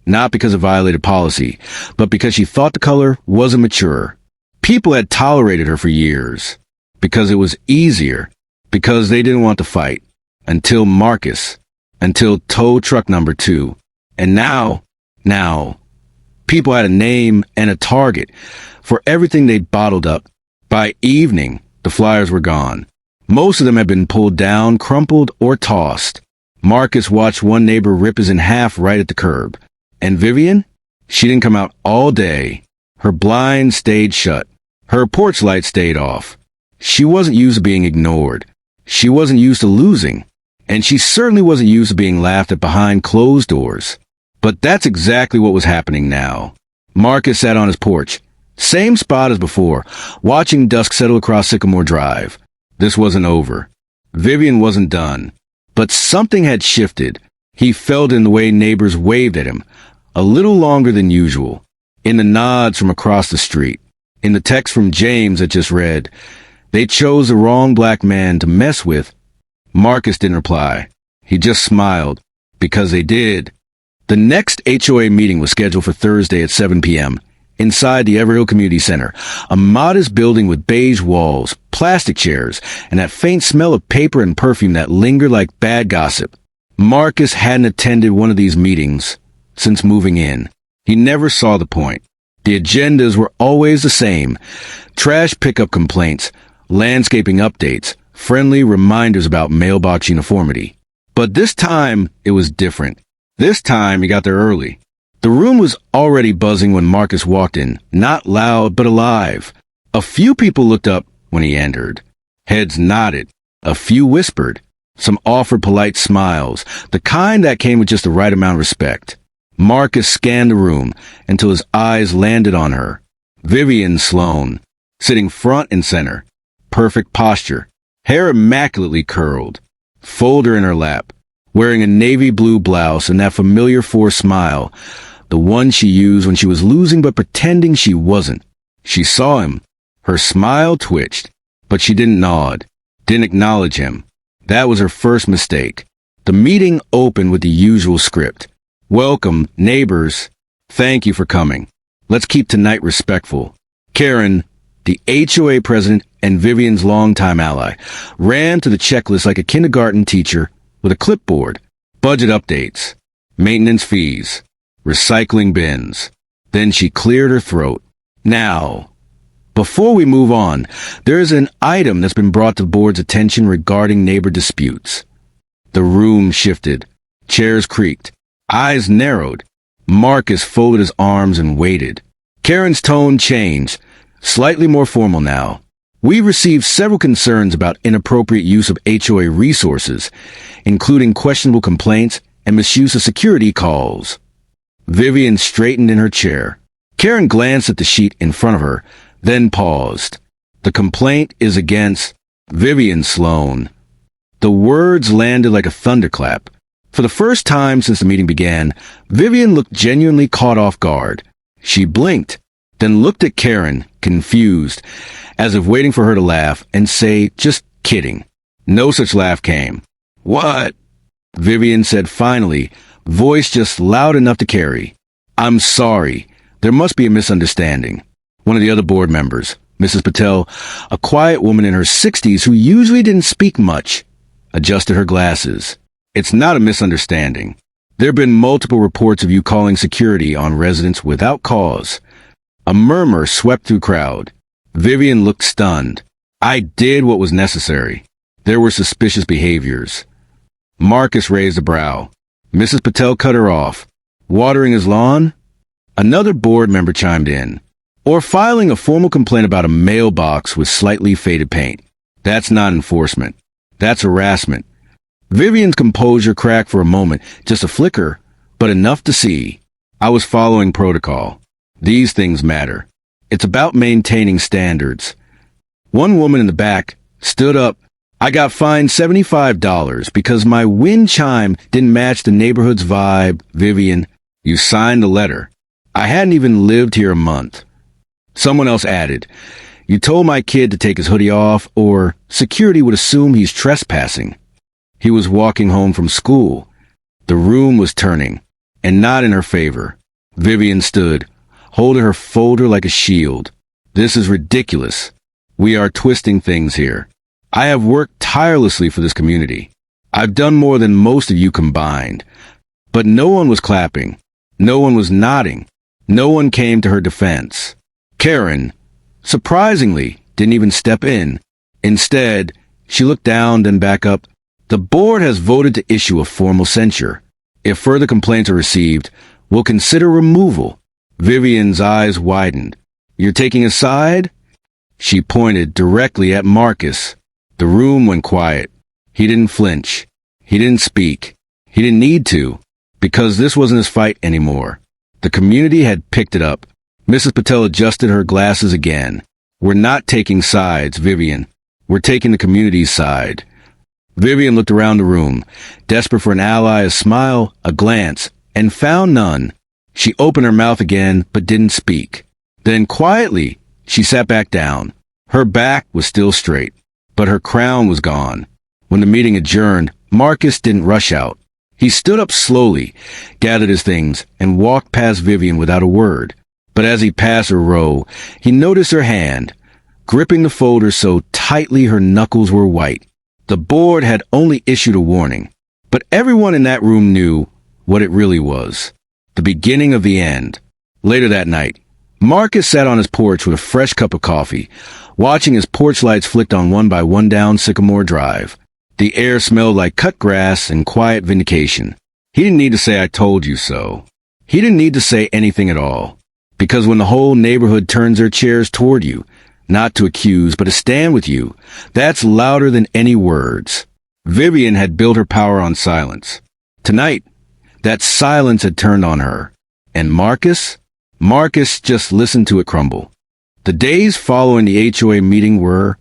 not because it violated policy, but because she thought the color wasn't mature. People had tolerated her for years, because it was easier, because they didn't want to fight, until Marcus, until tow truck number 2. And now, people had a name and a target for everything they bottled up. By evening, the flyers were gone. Most of them had been pulled down, crumpled, or tossed. Marcus watched one neighbor rip his in half right at the curb. And Vivian? She didn't come out all day. Her blinds stayed shut. Her porch light stayed off. She wasn't used to being ignored. She wasn't used to losing. And she certainly wasn't used to being laughed at behind closed doors. But that's exactly what was happening now. Marcus sat on his porch, same spot as before, watching dusk settle across Sycamore Drive. This wasn't over. Vivian wasn't done. But something had shifted. He felt in the way neighbors waved at him, a little longer than usual, in the nods from across the street, in the text from James that just read, "They chose the wrong black man to mess with." Marcus didn't reply. He just smiled, because they did. The next HOA meeting was scheduled for Thursday at 7 p.m., inside the Everhill Community Center, a modest building with beige walls, plastic chairs, and that faint smell of paper and perfume that lingered like bad gossip. Marcus hadn't attended one of these meetings since moving in. He never saw the point. The agendas were always the same: trash pickup complaints, landscaping updates, friendly reminders about mailbox uniformity. But this time, it was different. This time, he got there early. The room was already buzzing when Marcus walked in, not loud but alive. A few people looked up when he entered. Heads nodded. A few whispered. Some offered polite smiles, the kind that came with just the right amount of respect. Marcus scanned the room until his eyes landed on her. Vivian Sloan, sitting front and center. Perfect posture. Hair immaculately curled. Folder in her lap. Wearing a navy blue blouse and that familiar forced smile, the one she used when she was losing but pretending she wasn't. She saw him. Her smile twitched, but she didn't nod, didn't acknowledge him. That was her first mistake. The meeting opened with the usual script. "Welcome, neighbors. Thank you for coming. Let's keep tonight respectful." Karen, the HOA president and Vivian's longtime ally, ran to the checklist like a kindergarten teacher with a clipboard. Budget updates, maintenance fees, recycling bins. Then she cleared her throat. "Now, before we move on, there is an item that's been brought to the board's attention regarding neighbor disputes." The room shifted. Chairs creaked. Eyes narrowed. Marcus folded his arms and waited. Karen's tone changed, slightly more formal now. "We received several concerns about inappropriate use of HOA resources, including questionable complaints and misuse of security calls." Vivian straightened in her chair. Karen glanced at the sheet in front of her, then paused. "The complaint is against Vivian Sloan." The words landed like a thunderclap. For the first time since the meeting began, Vivian looked genuinely caught off guard. She blinked, then looked at Karen, confused, as if waiting for her to laugh and say, "Just kidding." No such laugh came. "What?" Vivian said finally, voice just loud enough to carry. "I'm sorry. There must be a misunderstanding." One of the other board members, Mrs. Patel, a quiet woman in her 60s who usually didn't speak much, adjusted her glasses. "It's not a misunderstanding. There have been multiple reports of you calling security on residents without cause." A murmur swept through the crowd. Vivian looked stunned. "I did what was necessary. There were suspicious behaviors." Marcus raised a brow. Mrs. Patel cut her off. Watering his lawn? Another board member chimed in. Or filing a formal complaint about a mailbox with slightly faded paint. That's not enforcement. That's harassment. Vivian's composure cracked for a moment, just a flicker, but enough to see. I was following protocol. These things matter. It's about maintaining standards. One woman in the back stood up. I got fined $75 because my wind chime didn't match the neighborhood's vibe. Vivian, you signed the letter. I hadn't even lived here a month. Someone else added, you told my kid to take his hoodie off or security would assume he's trespassing. He was walking home from school. The room was turning, and not in her favor. Vivian stood, holding her folder like a shield. This is ridiculous. We are twisting things here. I have worked tirelessly for this community. I've done more than most of you combined. But no one was clapping. No one was nodding. No one came to her defense. Karen, surprisingly, didn't even step in. Instead, she looked down, then back up. The board has voted to issue a formal censure. If further complaints are received, we'll consider removal. Vivian's eyes widened. You're taking a side? She pointed directly at Marcus. The room went quiet. He didn't flinch. He didn't speak. He didn't need to, because this wasn't his fight anymore. The community had picked it up. Mrs. Patel adjusted her glasses again. We're not taking sides, Vivian. We're taking the community's side. Vivian looked around the room, desperate for an ally, a smile, a glance, and found none. She opened her mouth again, but didn't speak. Then quietly, she sat back down. Her back was still straight, but her crown was gone. When the meeting adjourned, Marcus didn't rush out. He stood up slowly, gathered his things, and walked past Vivian without a word. But as he passed her row, he noticed her hand, gripping the folder so tightly her knuckles were white. The board had only issued a warning, but everyone in that room knew what it really was. The beginning of the end. Later that night, Marcus sat on his porch with a fresh cup of coffee, watching as porch lights flicked on one by one down Sycamore Drive. The air smelled like cut grass and quiet vindication. He didn't need to say, I told you so. He didn't need to say anything at all. Because when the whole neighborhood turns their chairs toward you, not to accuse, but to stand with you, that's louder than any words. Vivian had built her power on silence. Tonight, that silence had turned on her. And Marcus just listened to it crumble. The days following the HOA meeting were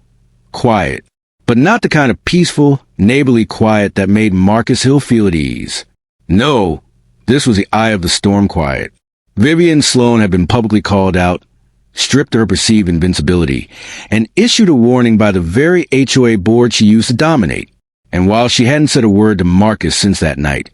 quiet, but not the kind of peaceful, neighborly quiet that made Marcus Hill feel at ease. No, this was the eye of the storm quiet. Vivian Sloan had been publicly called out, stripped of her perceived invincibility, and issued a warning by the very HOA board she used to dominate. And while she hadn't said a word to Marcus since that night,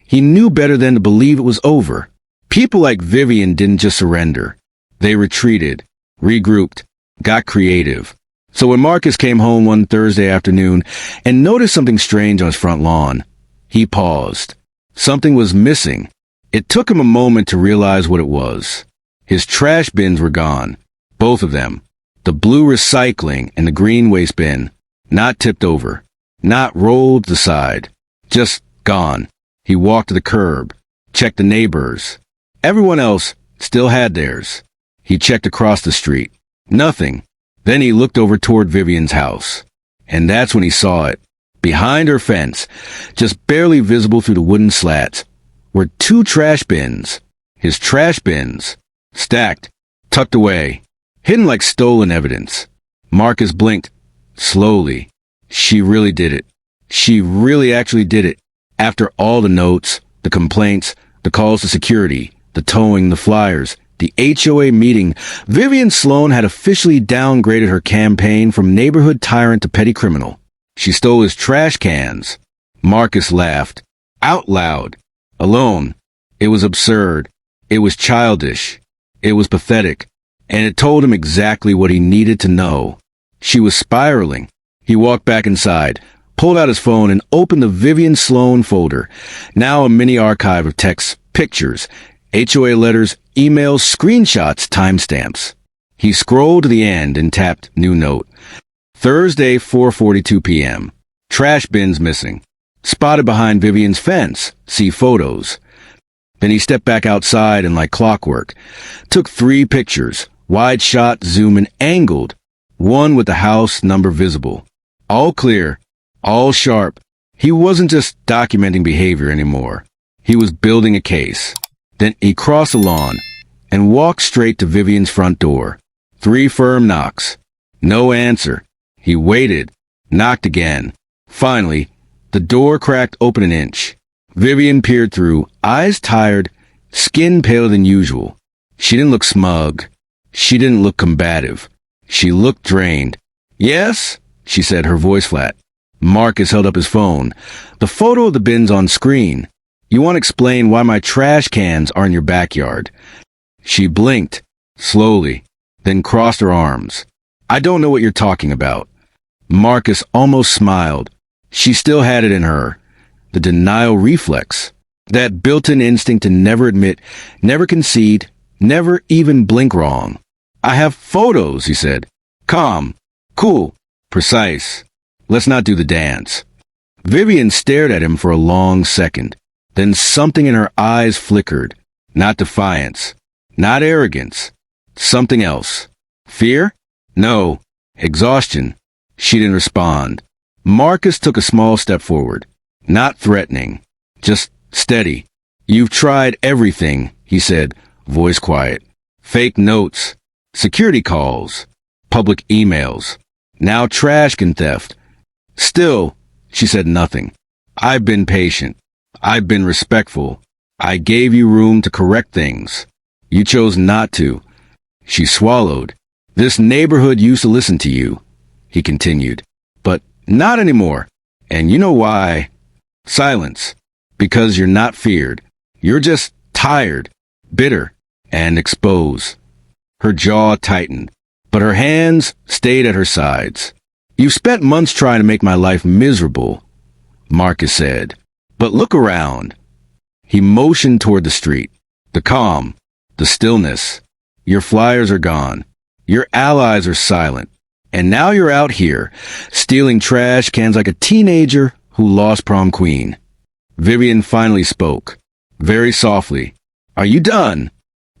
he knew better than to believe it was over. People like Vivian didn't just surrender. They retreated, regrouped, got creative. So when Marcus came home one Thursday afternoon and noticed something strange on his front lawn, he paused. Something was missing. It took him a moment to realize what it was. His trash bins were gone. Both of them. The blue recycling and the green waste bin. Not tipped over. Not rolled to the side. Just gone. He walked to the curb. Checked the neighbors. Everyone else still had theirs. He checked across the street. Nothing. Then he looked over toward Vivian's house. And that's when he saw it. Behind her fence, just barely visible through the wooden slats, were two trash bins. His trash bins. Stacked. Tucked away. Hidden like stolen evidence. Marcus blinked. Slowly. She really did it. She really actually did it. After all the notes, the complaints, the calls to security, the towing, the flyers, the HOA meeting, Vivian Sloan had officially downgraded her campaign from neighborhood tyrant to petty criminal. She stole his trash cans. Marcus laughed. Out loud. Alone. It was absurd. It was childish. It was pathetic. And it told him exactly what he needed to know. She was spiraling. He walked back inside, pulled out his phone, and opened the Vivian Sloan folder, now a mini archive of texts, pictures, HOA letters, emails, screenshots, timestamps. He scrolled to the end and tapped New Note. Thursday, 4:42 p.m. Trash bins missing. Spotted behind Vivian's fence. See photos. Then he stepped back outside and, like clockwork, took 3 pictures, wide shot, zoom, and angled, one with the house number visible. All clear, all sharp. He wasn't just documenting behavior anymore. He was building a case. Then he crossed the lawn and walked straight to Vivian's front door. 3 firm knocks. No answer. He waited, knocked again. Finally, the door cracked open an inch. Vivian peered through, eyes tired, skin paler than usual. She didn't look smug. She didn't look combative. She looked drained. "Yes?" she said, her voice flat. Marcus held up his phone. "The photo of the bin's on screen. You want to explain why my trash cans are in your backyard?" She blinked, slowly, then crossed her arms. "I don't know what you're talking about." Marcus almost smiled. She still had it in her. The denial reflex. That built-in instinct to never admit, never concede, never even blink wrong. "I have photos," he said. "Calm, cool, precise. Let's not do the dance." Vivian stared at him for a long second. Then something in her eyes flickered. Not defiance. Not arrogance. Something else. Fear? No. Exhaustion. She didn't respond. Marcus took a small step forward. Not threatening. Just steady. "You've tried everything," he said, voice quiet. "Fake notes. Security calls. Public emails. Now trash can theft. Still," she said nothing. "I've been patient. I've been respectful. I gave you room to correct things. You chose not to." She swallowed. "This neighborhood used to listen to you," he continued. "But not anymore. And you know why?" Silence. "Because you're not feared. You're just tired, bitter, and exposed." Her jaw tightened, but her hands stayed at her sides. "You've spent months trying to make my life miserable," Marcus said. "But look around." He motioned toward the street. The calm, the stillness. "Your flyers are gone. Your allies are silent. And now you're out here, stealing trash cans like a teenager who lost prom queen." Vivian finally spoke, very softly. "Are you done?"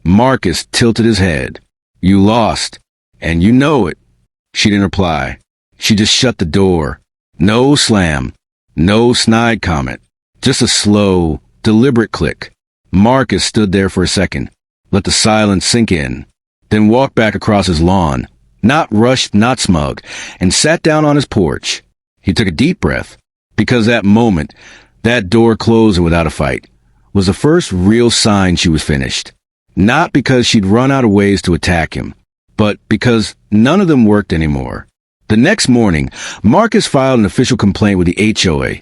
Marcus tilted his head. "You lost, and you know it." She didn't reply. She just shut the door. No slam, no snide comment, just a slow, deliberate click. Marcus stood there for a second, let the silence sink in, then walked back across his lawn, not rushed, not smug, and sat down on his porch. He took a deep breath, because that moment, that door closing without a fight, was the first real sign she was finished. Not because she'd run out of ways to attack him, but because none of them worked anymore. The next morning, Marcus filed an official complaint with the HOA,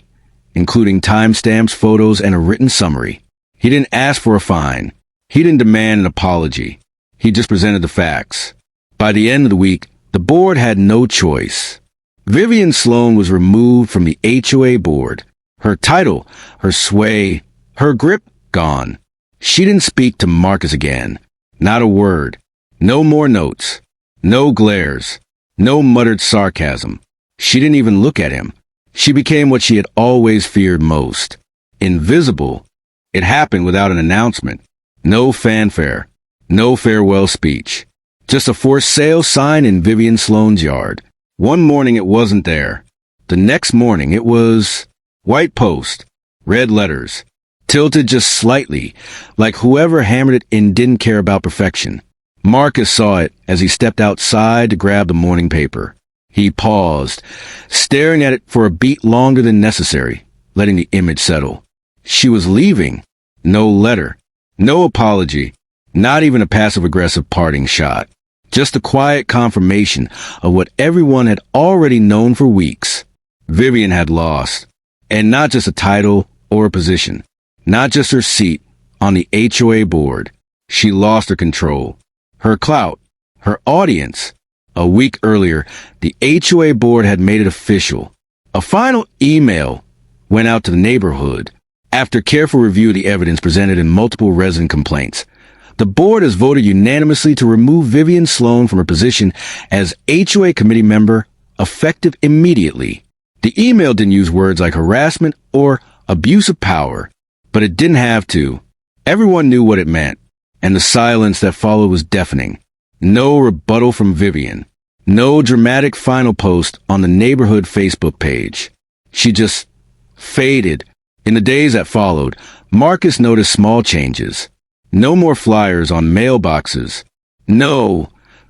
including timestamps, photos, and a written summary. He didn't ask for a fine. He didn't demand an apology. He just presented the facts. By the end of the week, the board had no choice. Vivian Sloan was removed from the HOA board. Her title, her sway, her grip, gone. She didn't speak to Marcus again. Not a word. No more notes. No glares. No muttered sarcasm. She didn't even look at him. She became what she had always feared most. Invisible. It happened without an announcement. No fanfare. No farewell speech. Just a for sale sign in Vivian Sloan's yard. One morning it wasn't there. The next morning it was white post, red letters, tilted just slightly, like whoever hammered it in didn't care about perfection. Marcus saw it as he stepped outside to grab the morning paper. He paused, staring at it for a beat longer than necessary, letting the image settle. She was leaving. No letter. No apology. Not even a passive-aggressive parting shot. Just a quiet confirmation of what everyone had already known for weeks. Vivian had lost. And not just a title or a position. Not just her seat on the HOA board. She lost her control. Her clout. Her audience. A week earlier, the HOA board had made it official. A final email went out to the neighborhood. After careful review of the evidence presented in multiple resident complaints, the board has voted unanimously to remove Vivian Sloan from her position as HOA committee member, effective immediately. The email didn't use words like harassment or abuse of power, but it didn't have to. Everyone knew what it meant, and the silence that followed was deafening. No rebuttal from Vivian. No dramatic final post on the neighborhood Facebook page. She just faded. In the days that followed, Marcus noticed small changes. No more flyers on mailboxes. No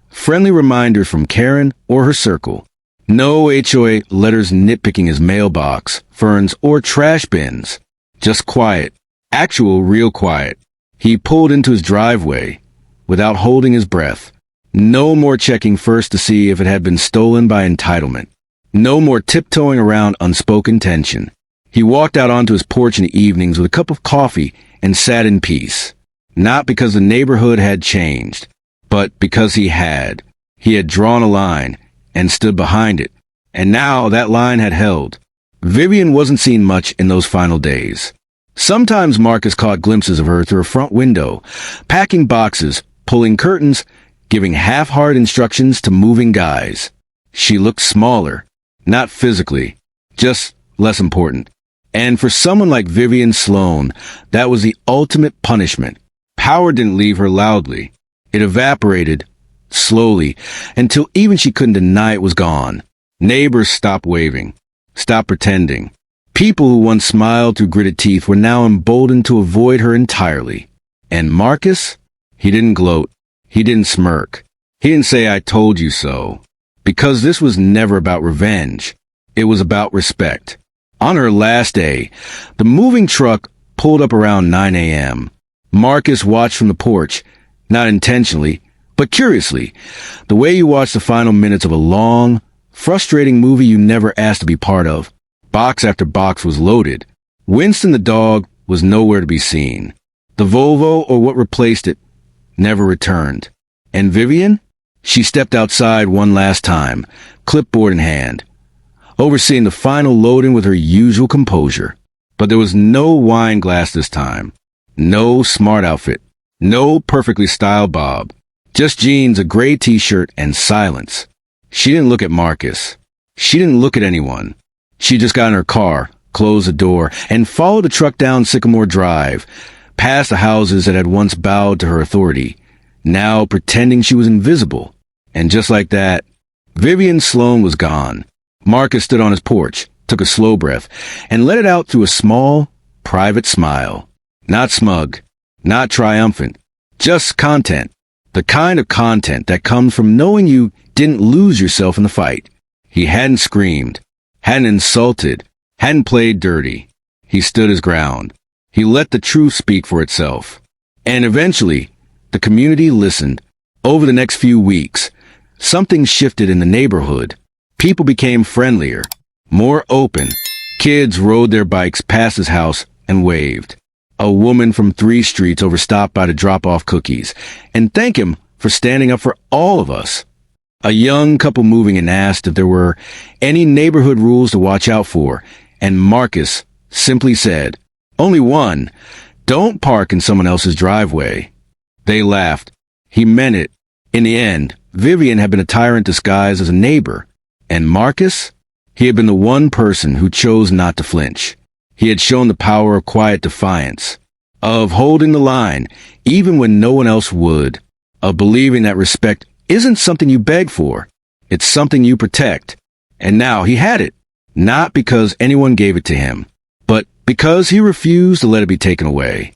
friendly reminders from Karen or her circle. No HOA letters nitpicking his mailbox, ferns, or trash bins. Just quiet. Actual real quiet. He pulled into his driveway without holding his breath. No more checking first to see if it had been stolen by entitlement. No more tiptoeing around unspoken tension. He walked out onto his porch in the evenings with a cup of coffee and sat in peace. Not because the neighborhood had changed, but because he had. He had drawn a line and stood behind it, and now that line had held. Vivian wasn't seen much in those final days. Sometimes Marcus caught glimpses of her through her front window, packing boxes, pulling curtains, giving half-hearted instructions to moving guys. She looked smaller, not physically, just less important. And for someone like Vivian Sloan, that was the ultimate punishment. Power didn't leave her loudly. It evaporated, slowly, until even she couldn't deny it was gone. Neighbors stopped waving, stopped pretending. People who once smiled through gritted teeth were now emboldened to avoid her entirely. And Marcus? He didn't gloat. He didn't smirk. He didn't say, "I told you so." Because this was never about revenge. It was about respect. On her last day, the moving truck pulled up around 9 a.m. Marcus watched from the porch, not intentionally, but curiously, the way you watch the final minutes of a long, frustrating movie you never asked to be part of. Box after box was loaded. Winston the dog was nowhere to be seen. The Volvo, or what replaced it, never returned. And Vivian? She stepped outside one last time, clipboard in hand, overseeing the final loading with her usual composure. But there was no wine glass this time. No smart outfit. No perfectly styled bob. Just jeans, a gray t-shirt, and silence. She didn't look at Marcus. She didn't look at anyone. She just got in her car, closed the door, and followed the truck down Sycamore Drive, past the houses that had once bowed to her authority, now pretending she was invisible. And just like that, Vivian Sloan was gone. Marcus stood on his porch, took a slow breath, and let it out through a small, private smile. Not smug, not triumphant, just content. The kind of content that comes from knowing you didn't lose yourself in the fight. He hadn't screamed, hadn't insulted, hadn't played dirty. He stood his ground. He let the truth speak for itself. And eventually, the community listened. Over the next few weeks, something shifted in the neighborhood. People became friendlier, more open. Kids rode their bikes past his house and waved. A woman from 3 streets overstopped by to drop off cookies and thank him for standing up for all of us. A young couple moving in asked if there were any neighborhood rules to watch out for, and Marcus simply said, "Only one. Don't park in someone else's driveway." They laughed. He meant it. In the end, Vivian had been a tyrant disguised as a neighbor. And Marcus? He had been the one person who chose not to flinch. He had shown the power of quiet defiance, of holding the line, even when no one else would, of believing that respect isn't something you beg for. It's something you protect. And now he had it, not because anyone gave it to him, but because he refused to let it be taken away.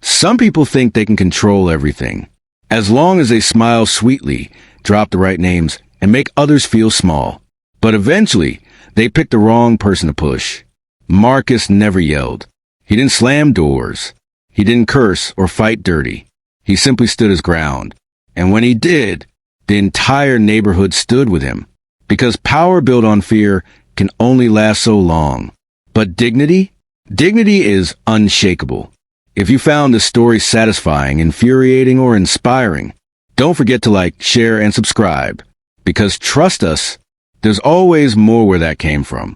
Some people think they can control everything, as long as they smile sweetly, drop the right names, and make others feel small. But eventually, they pick the wrong person to push. Marcus never yelled. He didn't slam doors. He didn't curse or fight dirty. He simply stood his ground. And when he did, the entire neighborhood stood with him. Because power built on fear can only last so long. But dignity? Dignity is unshakable. If you found this story satisfying, infuriating, or inspiring, don't forget to like, share, and subscribe. Because trust us, there's always more where that came from.